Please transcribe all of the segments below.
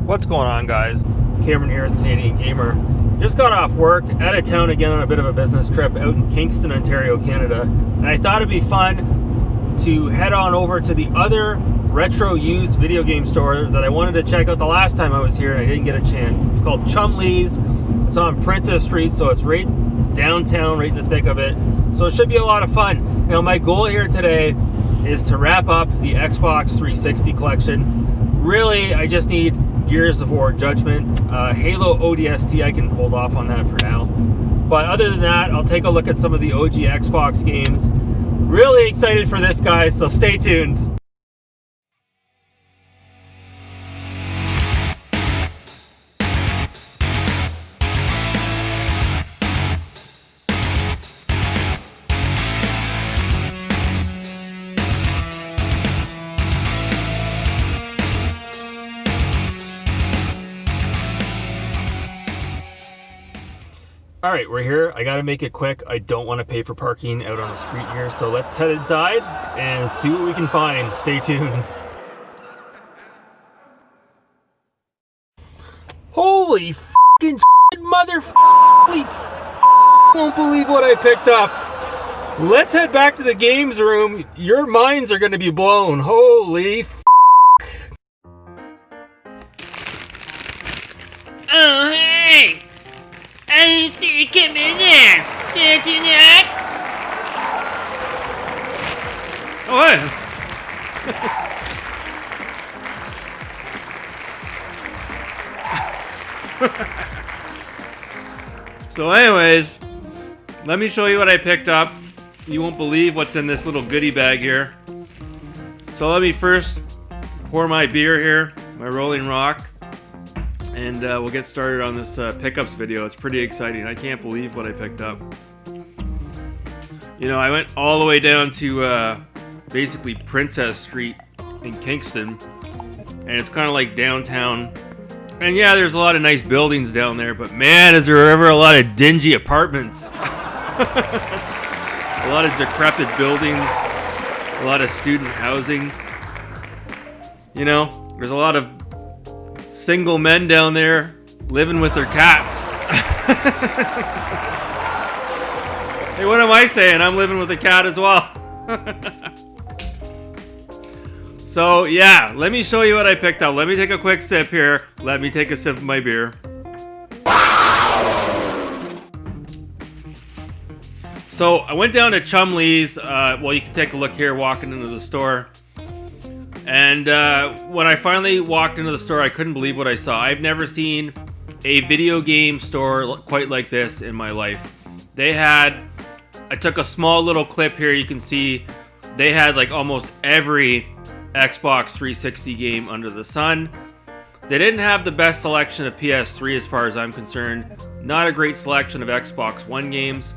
What's going on, guys? Cameron here with Canadian Gamer. Just got off work, out of town again on a bit of a business trip out in Kingston, Ontario, Canada. And I thought it'd be fun to head on over to the other retro used video game store that I wanted to check out the last time I was here and I didn't get a chance. It's called Chumlee's. It's on Princess Street, so it's right downtown, right in the thick of it. So it should be a lot of fun. Now, my goal here today is to wrap up the Xbox 360 collection. Really, I just need Gears of War Judgment. Halo ODST, I can hold off on that for now. But other than that, I'll take a look at some of the OG Xbox games. Really excited for this, guys, so stay tuned. Alright, we're here. I gotta make it quick. I don't want to pay for parking out on the street here, so let's head inside and see what we can find. Stay tuned. Holy f***ing shit, motherfucking won't believe what I picked up. Let's head back to the games room. Your minds are gonna be blown. Holy f***. Oh, hey! I think I'm in there. Did you not? Oh, hey. So anyways, let me show you what I picked up. You won't believe what's in this little goodie bag here. So let me first pour my beer here, my Rolling Rock. And we'll get started on this pickups video. It's pretty exciting. I can't believe what I picked up. You know, I went all the way down to basically Princess Street in Kingston. And it's kind of like downtown. And yeah, there's a lot of nice buildings down there. But man, is there ever a lot of dingy apartments. A lot of decrepit buildings. A lot of student housing. You know, there's a lot of single men down there living with their cats. Hey, what am I saying? I'm living with a cat as well. So yeah, let me show you what I picked up. Let me take a quick sip here. Let me take a sip of my beer. So I went down to Chumlee's. Well, you can take a look here walking into the store. And when I finally walked into the store, I couldn't believe what I saw. I've never seen a video game store quite like this in my life. They had, I took a small little clip here, you can see, they had like almost every Xbox 360 game under the sun. They didn't have the best selection of PS3 as far as I'm concerned. Not a great selection of Xbox One games.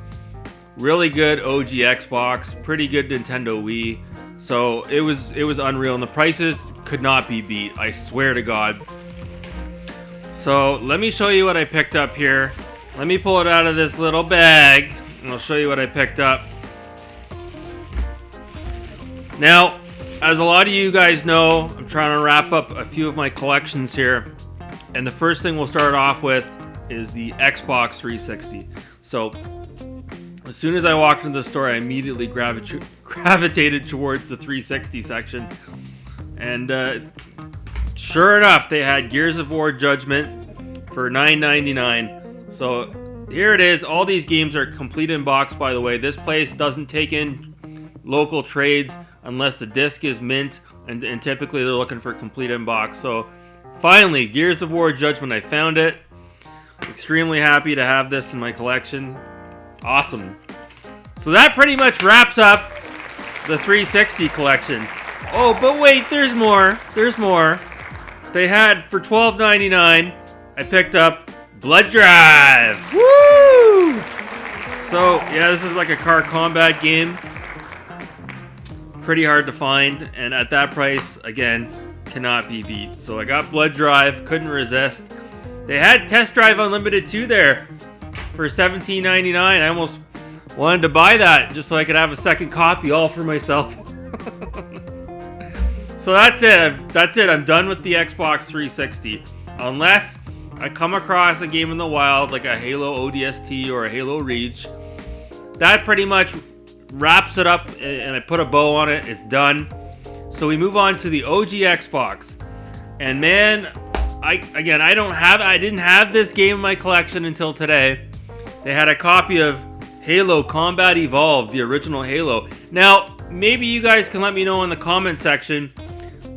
Really good OG Xbox, pretty good Nintendo Wii. So it was unreal, and the prices could not be beat, I swear to God. So let me show you what I picked up here. Let me pull it out of this little bag, and I'll show you what I picked up. Now, as a lot of you guys know, I'm trying to wrap up a few of my collections here. And the first thing we'll start off with is the Xbox 360. So as soon as I walked into the store, I immediately gravitated towards the 360 section. And sure enough, they had Gears of War Judgment for $9.99. So here it is. All these games are complete in box, by the way. This place doesn't take in local trades unless the disc is mint, and typically they're looking for complete in box. So finally, Gears of War Judgment, I found it. Extremely happy to have this in my collection. Awesome. So that pretty much wraps up the 360 collection. Oh, but wait, there's more. There's more. They had, for $12.99, I picked up Blood Drive. Woo! So, yeah, this is like a car combat game. Pretty hard to find, and at that price, again, cannot be beat. So I got Blood Drive, couldn't resist. They had Test Drive Unlimited 2 there for $17.99. I almost wanted to buy that just so I could have a second copy all for myself. So that's it. I'm done with the Xbox 360. unless I come across a game in the wild like a Halo ODST or a Halo Reach. That pretty much wraps it up, and I put a bow on it. It's done. So we move on to the OG Xbox. And man, I didn't have this game in my collection until today. They had a copy of Halo Combat Evolved, the original Halo. Now, maybe you guys can let me know in the comment section,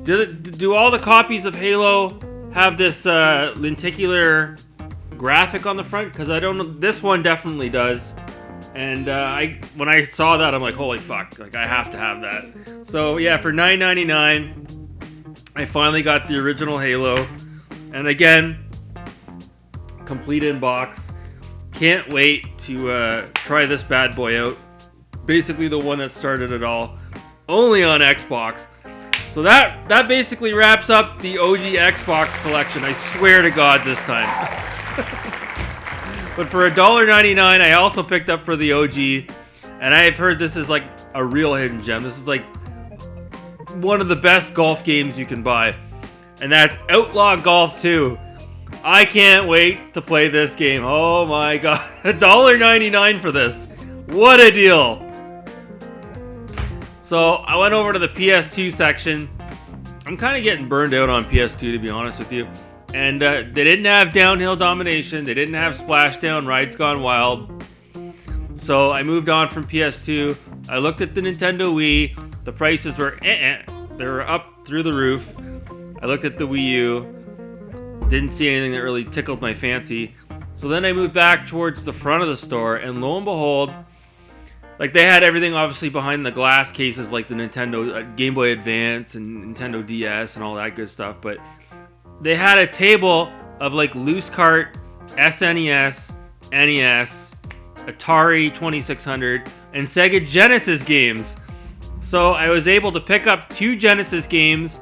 do all the copies of Halo have this lenticular graphic on the front? Because I don't know. This one definitely does. And when I saw that, I'm like, holy fuck, like I have to have that. So yeah, for $9.99, I finally got the original Halo. And again, complete in box. Can't wait to try this bad boy out. Basically the one that started it all. Only on Xbox. So that basically wraps up the OG Xbox collection. I swear to God this time. But for $1.99, I also picked up for the OG. And I've heard this is like a real hidden gem. This is like one of the best golf games you can buy. And that's Outlaw Golf 2. I can't wait to play this game. Oh my God. $1.99 for this. What a deal. So I went over to the PS2 section. I'm kind of getting burned out on PS2, to be honest with you. And they didn't have Downhill Domination. They didn't have Splashdown, Rides Gone Wild. So I moved on from PS2. I looked at the Nintendo Wii. The prices were they were up through the roof. I looked at the Wii U. Didn't see anything that really tickled my fancy. So then I moved back towards the front of the store, and lo and behold, like they had everything obviously behind the glass cases, like the Nintendo Game Boy Advance and Nintendo DS and all that good stuff. But they had a table of like loose cart, SNES, NES, Atari 2600, and Sega Genesis games. So I was able to pick up 2 Genesis games,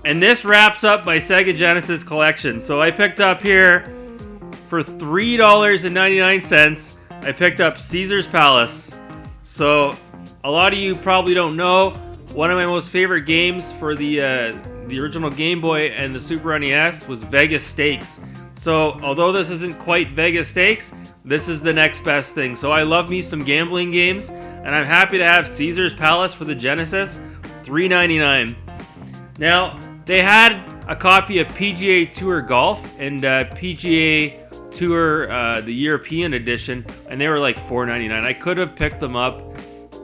and this wraps up my Sega Genesis collection. So I picked up here for $3.99. I picked up Caesar's Palace. So a lot of you probably don't know, one of my most favorite games for the original Game Boy and the Super NES was Vegas Stakes. So although this isn't quite Vegas Stakes, this is the next best thing. So I love me some gambling games, and I'm happy to have Caesar's Palace for the Genesis, $3.99. Now, they had a copy of PGA Tour Golf and PGA Tour, the European edition, and they were like $4.99. I could have picked them up,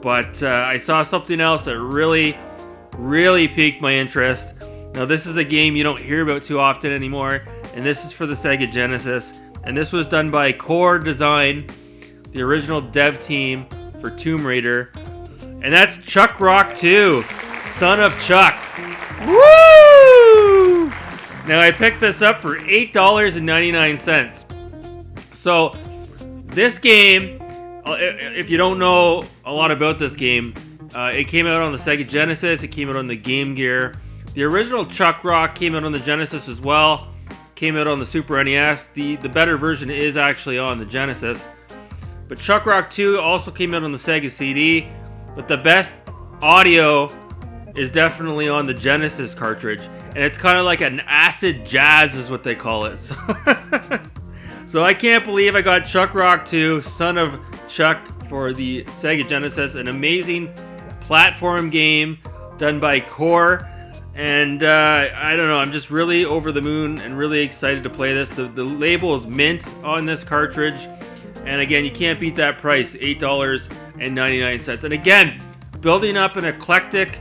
but I saw something else that really piqued my interest. Now, this is a game you don't hear about too often anymore, and this is for the Sega Genesis, and this was done by Core Design, the original dev team for Tomb Raider, and that's Chuck Rock 2, Son of Chuck. Woo! Now, I picked this up for $8.99. So, this game, if you don't know a lot about this game, it came out on the Sega Genesis, it came out on the Game Gear. The original Chuck Rock came out on the Genesis as well, came out on the Super NES. The better version is actually on the Genesis. But Chuck Rock 2 also came out on the Sega CD, but the best audio is definitely on the Genesis cartridge. And it's kind of like an acid jazz is what they call it. So I can't believe I got Chuck Rock 2, Son of Chuck, for the Sega Genesis. An amazing platform game done by Core. And I don't know, I'm just really over the moon and really excited to play this. The label is mint on this cartridge. And again, you can't beat that price, $8.99. And again, building up an eclectic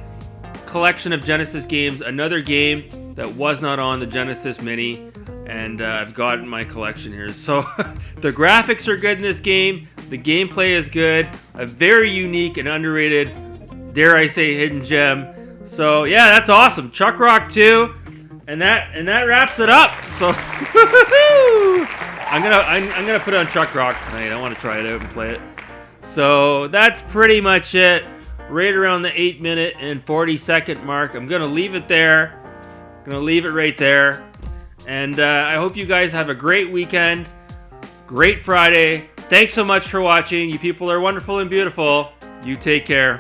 collection of Genesis games, another game that was not on the Genesis Mini, and I've got in my collection here. So the graphics are good in this game, the gameplay is good, a very unique and underrated, dare I say, hidden gem. So yeah, that's awesome. Chuck Rock 2, and that wraps it up. So I'm gonna put on Chuck Rock tonight. I want to try it out and play it. So that's pretty much it. Right around the 8-minute and 40-second mark. I'm gonna leave it there. Gonna leave it right there. And I hope you guys have a great weekend. Great Friday. Thanks so much for watching. You people are wonderful and beautiful. You take care.